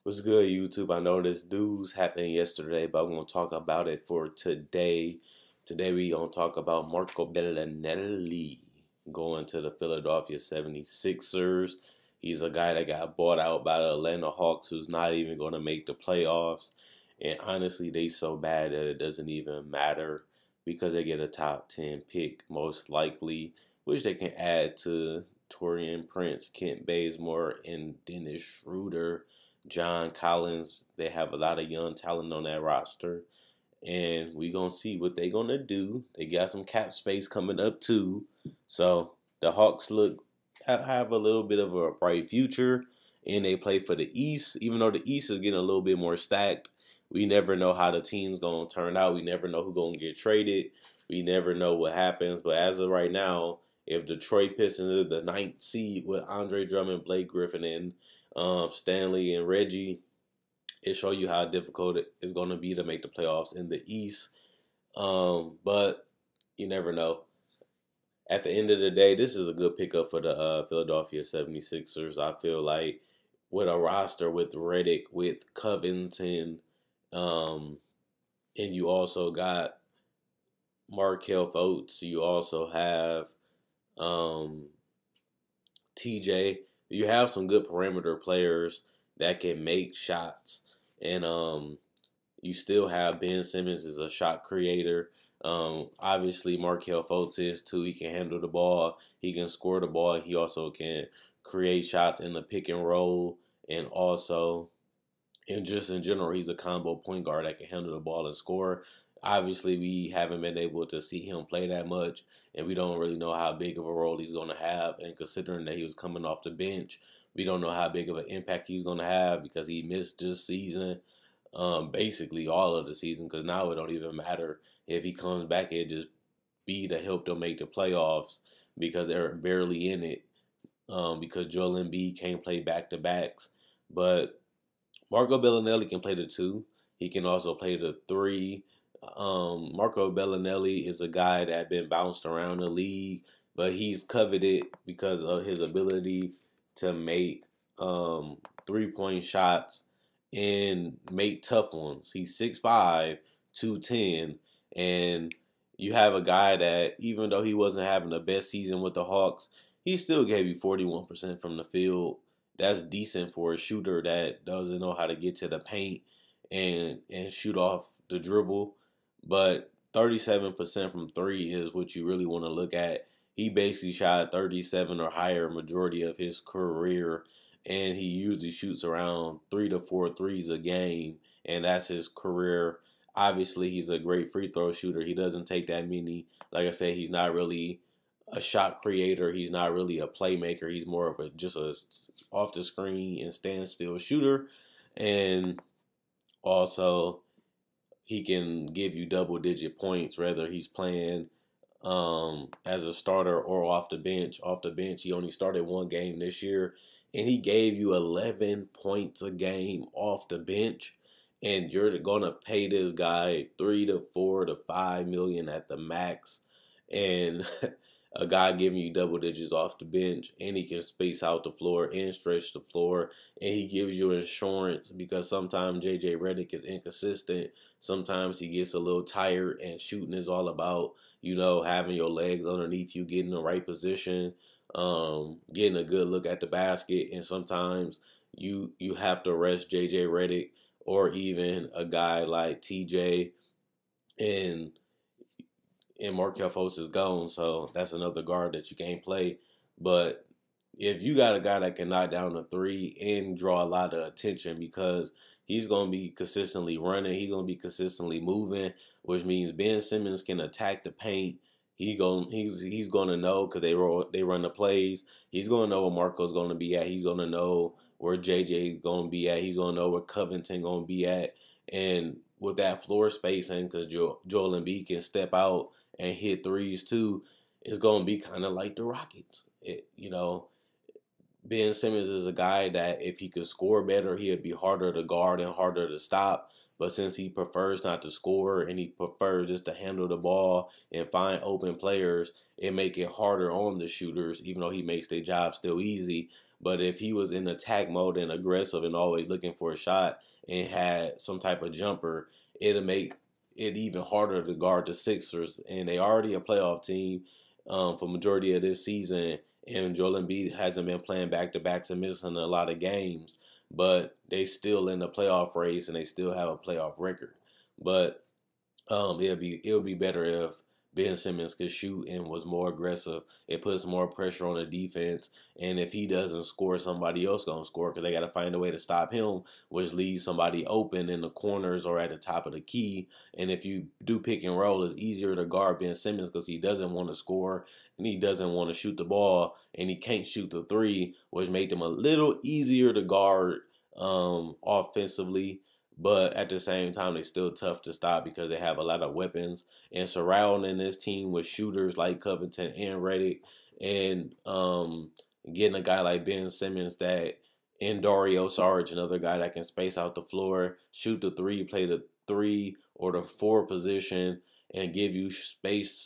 What's good, YouTube? I know this news happened yesterday, but I'm gonna talk about it for today. Today we gonna talk about Marco Belinelli going to the Philadelphia 76ers. He's a guy that got bought out by the Atlanta Hawks who's not even gonna make the playoffs. And honestly, they so bad that it doesn't even matter because they get a top 10 pick most likely, which they can add to Torian Prince, Kent Bazemore, and Dennis Schroeder. John Collins. They have a lot of young talent on that roster. And we gonna see what they gonna do. They got some cap space coming up too. So the Hawks have a little bit of a bright future, and they play for the East. Even though the East is getting a little bit more stacked, we never know how the team's gonna turn out. We never know who's gonna get traded. We never know what happens. But as of right now, if Detroit Pistons is the ninth seed with Andre Drummond, Blake Griffin, and Stanley and Reggie, it show you how difficult it is going to be to make the playoffs in the East. But you never know. At the end of the day, this is a good pickup for the Philadelphia 76ers. I feel like with a roster with Redick, with Covington, and you also got Markel Fultz. You also have TJ. You have some good perimeter players that can make shots, and you still have Ben Simmons as a shot creator. Obviously, Markel Fultz is too. He can handle the ball. He can score the ball. He also can create shots in the pick and roll, and also, and just in general, he's a combo point guard that can handle the ball and score. Obviously, we haven't been able to see him play that much, and we don't really know how big of a role he's going to have. And considering that he was coming off the bench, we don't know how big of an impact he's going to have because he missed this season, basically all of the season, because now it don't even matter if he comes back. It just be to help them make the playoffs because they're barely in it, because Joel Embiid can't play back-to-backs. But Marco Belinelli can play the two. He can also play the three. Marco Belinelli is a guy that been bounced around the league, but he's coveted because of his ability to make 3-point shots and make tough ones. He's 6'5", 210, and you have a guy that, even though he wasn't having the best season with the Hawks, he still gave you 41% from the field. That's decent for a shooter that doesn't know how to get to the paint and shoot off the dribble. But 37% from three is what you really want to look at. He basically shot 37 or higher majority of his career, and he usually shoots around 3 to 4 threes a game, and that's his career. Obviously, he's a great free throw shooter. He doesn't take that many. Like I said, he's not really a shot creator. He's not really a playmaker. He's more of just a off the screen and standstill shooter. And also, he can give you double-digit points, whether he's playing as a starter or off the bench. Off the bench, he only started one game this year, and he gave you 11 points a game off the bench. And you're gonna pay this guy 3 to 4 to 5 million at the max, and a guy giving you double digits off the bench, and he can space out the floor and stretch the floor, and he gives you insurance because sometimes JJ Redick is inconsistent. Sometimes he gets a little tired, and shooting is all about, having your legs underneath you, getting the right position, getting a good look at the basket, and sometimes you have to rest JJ Redick or even a guy like TJ, and Markel Fultz is gone, so that's another guard that you can't play. But if you got a guy that can knock down a three and draw a lot of attention, because he's going to be consistently running, he's going to be consistently moving, which means Ben Simmons can attack the paint. He's going to know, because they run the plays. He's going to know where Marco's going to be at. He's going to know where JJ is going to be at. He's going to know where Covington going to be at. And with that floor spacing, because Joel Embiid can step out and hit threes too, it's going to be kind of like the Rockets. Ben Simmons is a guy that if he could score better, he'd be harder to guard and harder to stop. But since he prefers not to score and he prefers just to handle the ball and find open players, it make it harder on the shooters, even though he makes their job still easy. But if he was in attack mode and aggressive and always looking for a shot and had some type of jumper, it'll make it even harder to guard the Sixers. And they already a playoff team for majority of this season. And Joel Embiid hasn't been playing back-to-backs and missing a lot of games. But they still in the playoff race and they still have a playoff record. But it'll be better if Ben Simmons could shoot and was more aggressive. It puts more pressure on the defense, and if he doesn't score, somebody else gonna score because they got to find a way to stop him, which leaves somebody open in the corners or at the top of the key. And if you do pick and roll, it's easier to guard Ben Simmons because he doesn't want to score and he doesn't want to shoot the ball and he can't shoot the three, which made them a little easier to guard offensively. But at the same time, they're still tough to stop because they have a lot of weapons. And surrounding this team with shooters like Covington and Redick, and getting a guy like Ben Simmons and Dario Saric, another guy that can space out the floor, shoot the three, play the 3 or the 4 position, and give you space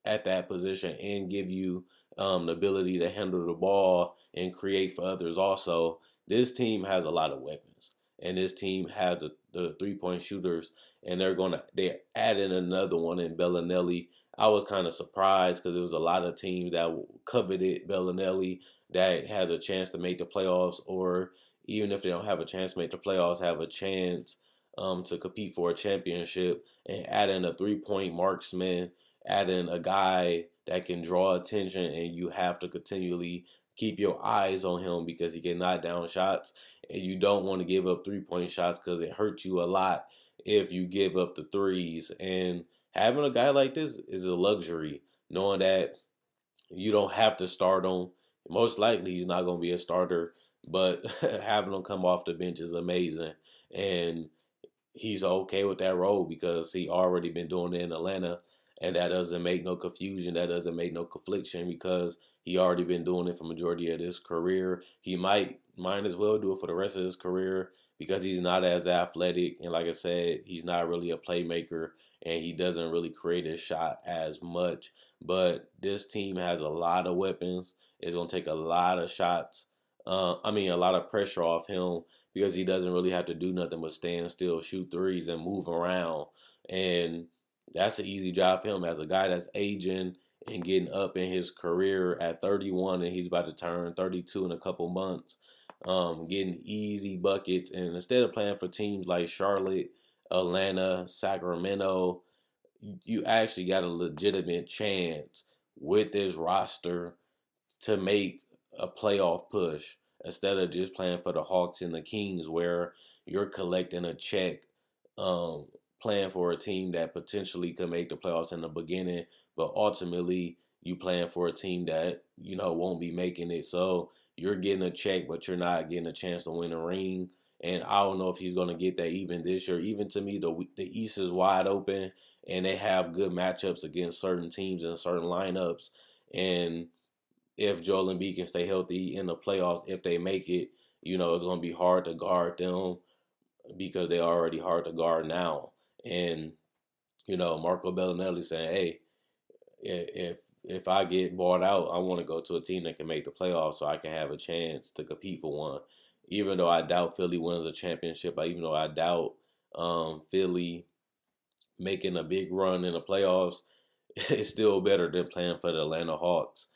at that position and give you the ability to handle the ball and create for others also. This team has a lot of weapons. And this team has the 3-point shooters, and they're adding another one in Belinelli. I was kind of surprised because there was a lot of teams that coveted Belinelli that has a chance to make the playoffs, or even if they don't have a chance to make the playoffs, have a chance to compete for a championship. And adding a 3-point marksman, adding a guy that can draw attention, and you have to continually keep your eyes on him because he can knock down shots, and you don't want to give up 3-point shots because it hurts you a lot if you give up the threes. And having a guy like this is a luxury, knowing that you don't have to start him. Most likely he's not going to be a starter, but having him come off the bench is amazing. And he's okay with that role because he already been doing it in Atlanta, and that doesn't make no confusion. That doesn't make no confliction because he already been doing it for majority of his career. He might as well do it for the rest of his career because he's not as athletic, and like I said, he's not really a playmaker, and he doesn't really create his shot as much. But this team has a lot of weapons. It's gonna take a lot of shots. A lot of pressure off him because he doesn't really have to do nothing but stand still, shoot threes, and move around. And that's an easy job for him as a guy that's aging and getting up in his career at 31, and he's about to turn 32 in a couple months. Getting easy buckets, and instead of playing for teams like Charlotte, Atlanta, Sacramento, you actually got a legitimate chance with this roster to make a playoff push instead of just playing for the Hawks and the Kings where you're collecting a check, playing for a team that potentially could make the playoffs in the beginning, but ultimately you playing for a team that, won't be making it. So you're getting a check, but you're not getting a chance to win a ring. And I don't know if he's going to get that even this year. Even to me, the East is wide open, and they have good matchups against certain teams and certain lineups. And if Joel Embiid can stay healthy in the playoffs, if they make it, it's going to be hard to guard them because they're already hard to guard now. And, Marco Belinelli saying, hey, if I get bought out, I want to go to a team that can make the playoffs so I can have a chance to compete for one. Even though I doubt Philly wins a championship, even though I doubt Philly making a big run in the playoffs, it's still better than playing for the Atlanta Hawks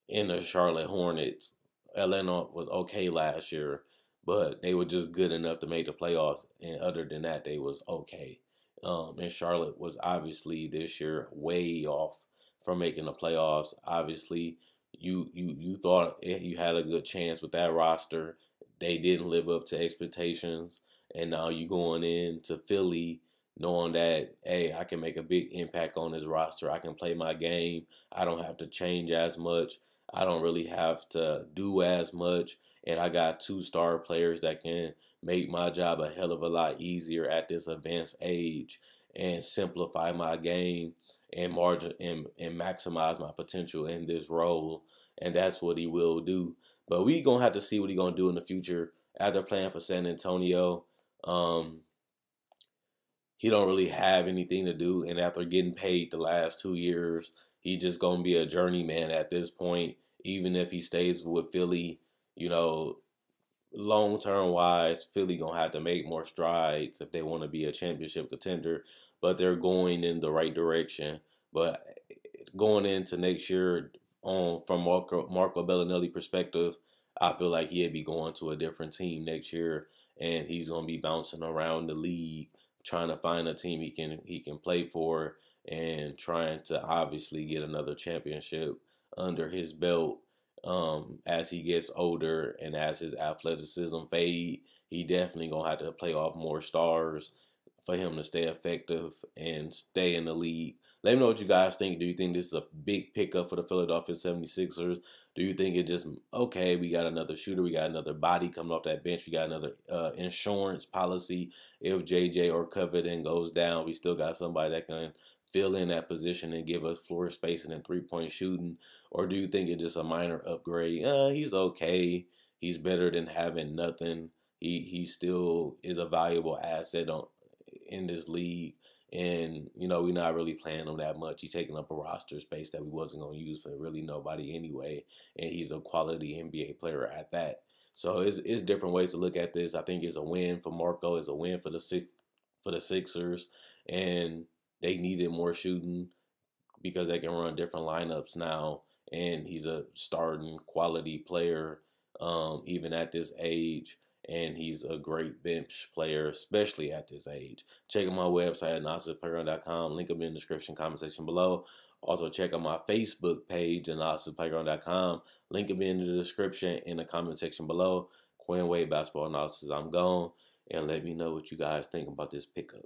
and the Charlotte Hornets. Atlanta was okay last year, but they were just good enough to make the playoffs, and other than that, they was okay. And Charlotte was obviously this year way off from making the playoffs. Obviously, you thought you had a good chance with that roster. They didn't live up to expectations, and now you going into Philly knowing that, hey, I can make a big impact on this roster. I can play my game. I don't have to change as much. I don't really have to do as much. And I got 2-star players that can make my job a hell of a lot easier at this advanced age and simplify my game and maximize my potential in this role. And that's what he will do. But we going to have to see what he's going to do in the future. After playing for San Antonio, he don't really have anything to do. And after getting paid the last 2 years, he just going to be a journeyman at this point. Even if he stays with Philly, you know, long term wise, Philly gonna have to make more strides if they want to be a championship contender. But they're going in the right direction. But going into next year, on from Marco Bellinelli perspective, I feel like he'd be going to a different team next year, and he's gonna be bouncing around the league trying to find a team he can play for, and trying to obviously get another championship under his belt. As he gets older and as his athleticism fade, he definitely gonna have to play off more stars for him to stay effective and stay in the league. Let me know what you guys think. Do you think this is a big pickup for the Philadelphia 76ers? Do you think it just, okay, we got another shooter, we got another body coming off that bench, we got another insurance policy if JJ or Covington goes down, we still got somebody that can fill in that position and give us floor spacing and 3-point shooting? Or do you think it's just a minor upgrade? He's okay. He's better than having nothing. He still is a valuable asset in this league. And, we're not really playing him that much. He's taking up a roster space that we wasn't going to use for really nobody anyway. And he's a quality NBA player at that. So it's different ways to look at this. I think it's a win for Marco. It's a win for the Sixers. And they needed more shooting because they can run different lineups now. And he's a starting quality player, even at this age. And he's a great bench player, especially at this age. Check out my website at NosisPlayground.com. Link will be in the description, comment section below. Also, check out my Facebook page at NosisPlayground.com. Link will be in the description in the comment section below. Quinn Wade Basketball Analysis. I'm gone. And let me know what you guys think about this pickup.